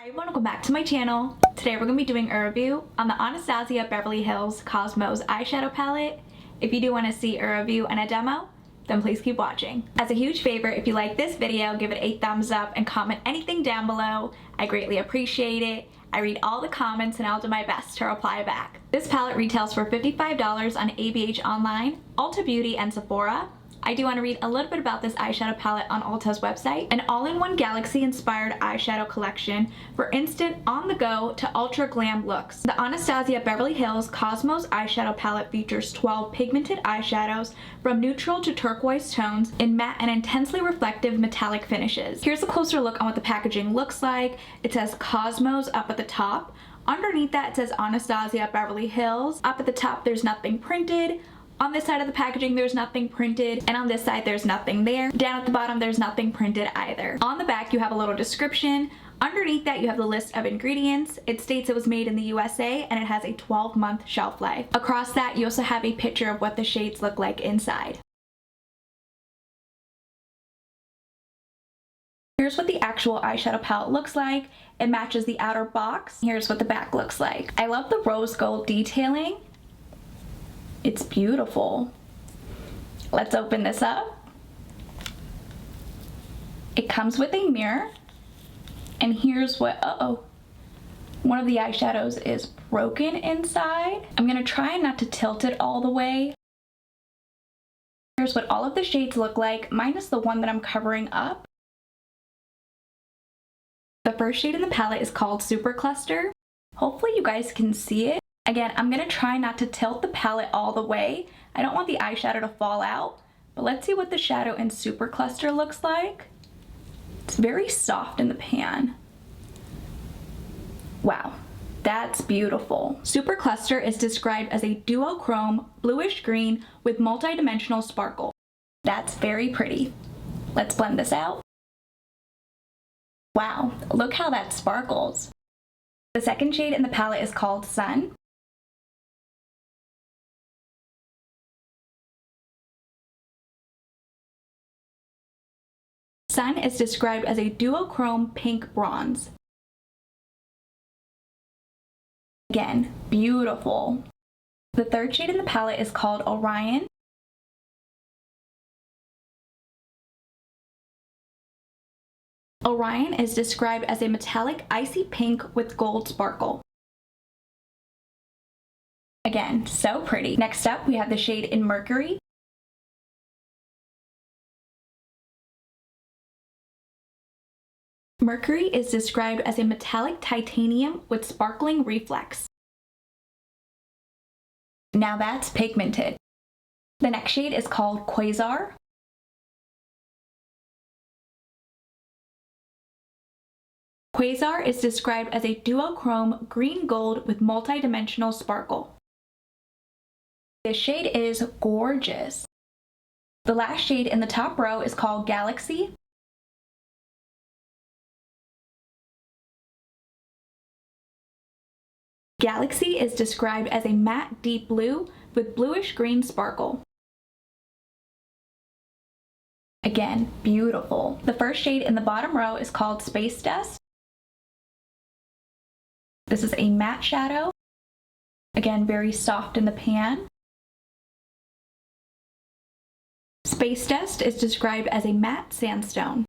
Hi everyone, welcome back to my channel. Today we're going to be doing a review on the Anastasia Beverly Hills Cosmos eyeshadow palette. If you do want to see a review and a demo, then please keep watching. As a huge favor, if you like this video, give it a thumbs up and comment anything down below. I greatly appreciate it. I read all the comments and I'll do my best to reply back. This palette retails for $55 on ABH Online, Ulta Beauty, and Sephora. I do want to read a little bit about this eyeshadow palette on Ulta's website. An all-in-one galaxy-inspired eyeshadow collection for instant, on-the-go to ultra-glam looks. The Anastasia Beverly Hills Cosmos eyeshadow palette features 12 pigmented eyeshadows from neutral to turquoise tones in matte and intensely reflective metallic finishes. Here's a closer look on what the packaging looks like. It says Cosmos up at the top. Underneath that, it says Anastasia Beverly Hills. Up at the top, there's nothing printed. On this side of the packaging, there's nothing printed, and on this side, there's nothing there. Down at the bottom, there's nothing printed either. On the back, you have a little description. Underneath that, you have the list of ingredients. It states it was made in the USA, and it has a 12-month shelf life. Across that, you also have a picture of what the shades look like inside. Here's what the actual eyeshadow palette looks like. It matches the outer box. Here's what the back looks like. I love the rose gold detailing. It's beautiful. Let's open this up. It comes with a mirror, and here's what, one of the eyeshadows is broken inside. I'm gonna try not to tilt it all the way. Here's what all of the shades look like, minus the one that I'm covering up. The first shade in the palette is called Super Cluster. Hopefully you guys can see it. Again, I'm gonna try not to tilt the palette all the way. I don't want the eyeshadow to fall out, but let's see what the shadow in Super Cluster looks like. It's very soft in the pan. Wow, that's beautiful. Super Cluster is described as a duochrome bluish green with multi-dimensional sparkle. That's very pretty. Let's blend this out. Wow, look how that sparkles. The second shade in the palette is called Sun. Sun is described as a duochrome pink bronze. Again, beautiful. The third shade in the palette is called Orion. Orion is described as a metallic icy pink with gold sparkle. Again, so pretty. Next up, we have the shade in Mercury. Mercury is described as a metallic titanium with sparkling reflex. Now that's pigmented. The next shade is called Quasar. Quasar is described as a duochrome green gold with multi-dimensional sparkle. This shade is gorgeous. The last shade in the top row is called Galaxy. Galaxy is described as a matte deep blue with bluish green sparkle. Again, beautiful. The first shade in the bottom row is called Space Dust. This is a matte shadow. Again, very soft in the pan. Space Dust is described as a matte sandstone.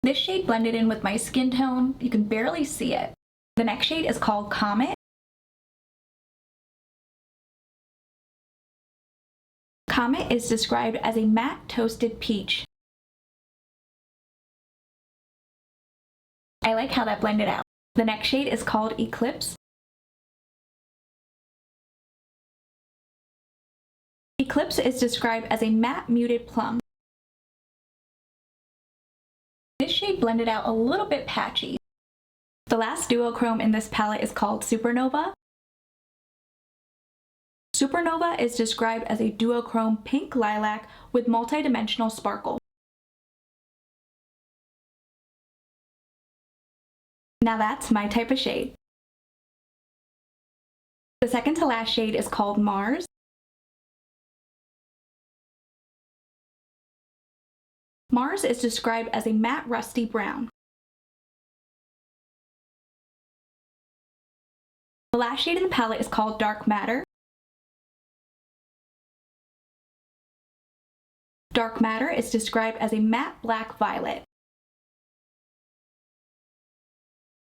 This shade blended in with my skin tone. You can barely see it. The next shade is called Comet. Comet is described as a matte toasted peach. I like how that blended out. The next shade is called Eclipse. Eclipse is described as a matte muted plum. This shade blended out a little bit patchy. The last duochrome in this palette is called Supernova. Supernova is described as a duochrome pink lilac with multi-dimensional sparkle. Now that's my type of shade. The second to last shade is called Mars. Mars is described as a matte rusty brown. The last shade in the palette is called Dark Matter. Dark Matter is described as a matte black violet.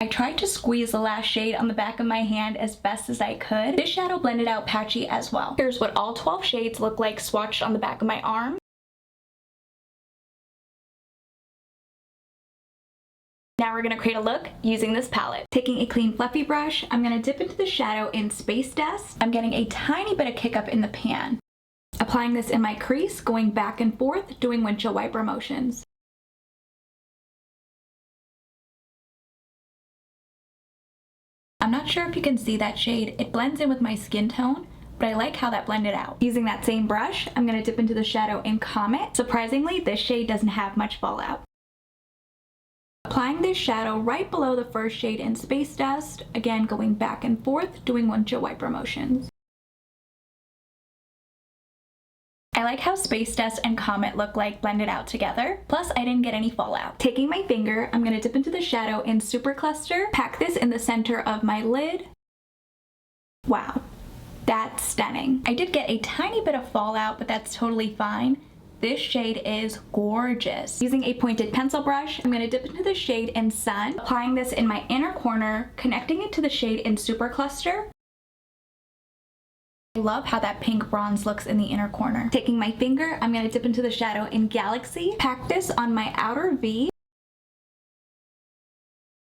I tried to squeeze the last shade on the back of my hand as best as I could. This shadow blended out patchy as well. Here's what all 12 shades look like swatched on the back of my arm. Now we're going to create a look using this palette. Taking a clean fluffy brush, I'm going to dip into the shadow in Space Dust. I'm getting a tiny bit of kick up in the pan. Applying this in my crease, going back and forth, doing windshield wiper motions. I'm not sure if you can see that shade. It blends in with my skin tone, but I like how that blended out. Using that same brush, I'm going to dip into the shadow in Comet. Surprisingly, this shade doesn't have much fallout. Applying this shadow right below the first shade in Space Dust, again going back and forth, doing windshield wiper motions. I like how Space Dust and Comet look like blended out together, plus I didn't get any fallout. Taking my finger, I'm going to dip into the shadow in Super Cluster, pack this in the center of my lid. Wow, that's stunning. I did get a tiny bit of fallout, but that's totally fine. This shade is gorgeous. Using a pointed pencil brush, I'm going to dip into the shade in Sun, applying this in my inner corner, connecting it to the shade in Super Cluster. I love how that pink bronze looks in the inner corner. Taking my finger, I'm going to dip into the shadow in Galaxy, pack this on my outer V.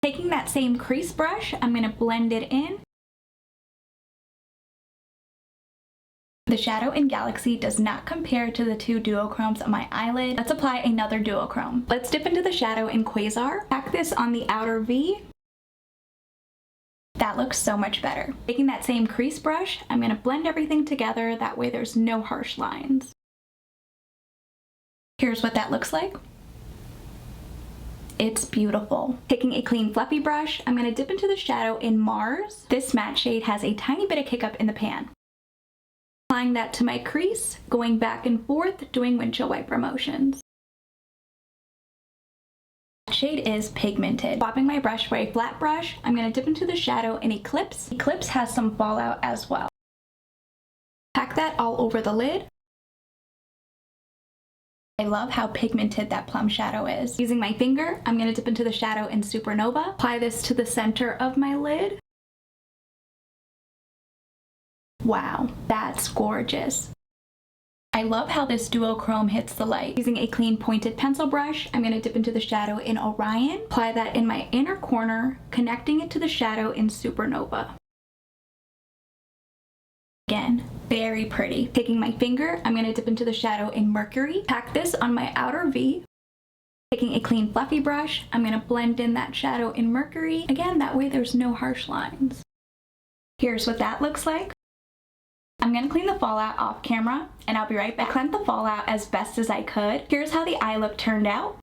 Taking that same crease brush, I'm going to blend it in. The shadow in Galaxy does not compare to the two duochromes on my eyelid. Let's apply another duochrome. Let's dip into the shadow in Quasar, pack this on the outer V. That looks so much better. Taking that same crease brush, I'm going to blend everything together, that way there's no harsh lines. Here's what that looks like. It's beautiful. Taking a clean fluffy brush, I'm going to dip into the shadow in Mars. This matte shade has a tiny bit of kick up in the pan. Applying that to my crease, going back and forth, doing windshield wiper motions. Shade is Pigmented. Swapping my brush for a flat brush, I'm going to dip into the shadow in Eclipse. Eclipse has some fallout as well. Pack that all over the lid. I love how pigmented that plum shadow is. Using my finger, I'm going to dip into the shadow in Supernova. Apply this to the center of my lid. Wow, that's gorgeous. I love how this duochrome hits the light. Using a clean pointed pencil brush, I'm going to dip into the shadow in Orion, apply that in my inner corner, connecting it to the shadow in Supernova. Again, very pretty. Taking my finger, I'm going to dip into the shadow in Mercury, pack this on my outer V. Taking a clean fluffy brush, I'm going to blend in that shadow in Mercury. Again, that way there's no harsh lines. Here's what that looks like. I'm going to clean the fallout off camera and I'll be right back. I cleaned the fallout as best as I could. Here's how the eye look turned out.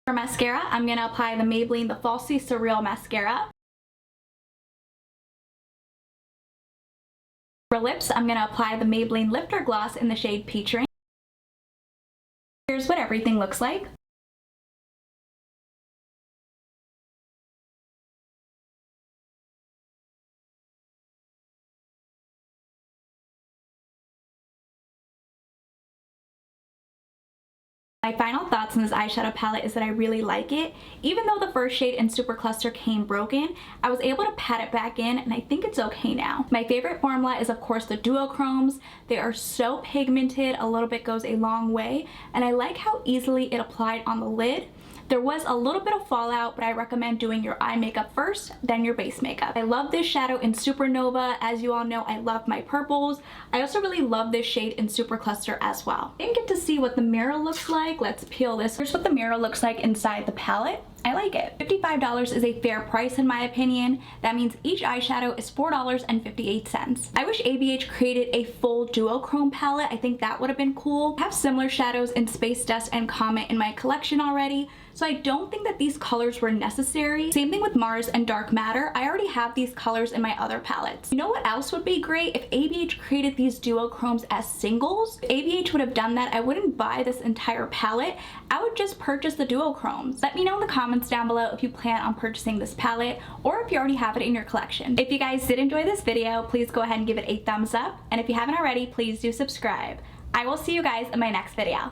For mascara, I'm going to apply the Maybelline The Falsy Surreal Mascara. For lips, I'm going to apply the Maybelline Lifter Gloss in the shade Peach Rain. Here's what everything looks like. My final thoughts on this eyeshadow palette is that I really like it. Even though the first shade in Super Cluster came broken, I was able to pat it back in and I think it's okay now. My favorite formula is of course the duochromes. They are so pigmented, a little bit goes a long way, and I like how easily it applied on the lid. There was a little bit of fallout, but I recommend doing your eye makeup first, then your base makeup. I love this shadow in Supernova. As you all know, I love my purples. I also really love this shade in Super Cluster as well. I didn't get to see what the mirror looks like. Let's peel this. Here's what the mirror looks like inside the palette. I like it. $55 is a fair price in my opinion. That means each eyeshadow is $4.58. I wish ABH created a full duochrome palette. I think that would have been cool. I have similar shadows in Space Dust and Comet in my collection already, so I don't think that these colors were necessary. Same thing with Mars and Dark Matter. I already have these colors in my other palettes. You know what else would be great? If ABH created these duochromes as singles. If ABH would have done that, I wouldn't buy this entire palette. I would just purchase the duochromes. Let me know in the comments down below if you plan on purchasing this palette or if you already have it in your collection. If you guys did enjoy this video, please go ahead and give it a thumbs up. And if you haven't already, please do subscribe. I will see you guys in my next video.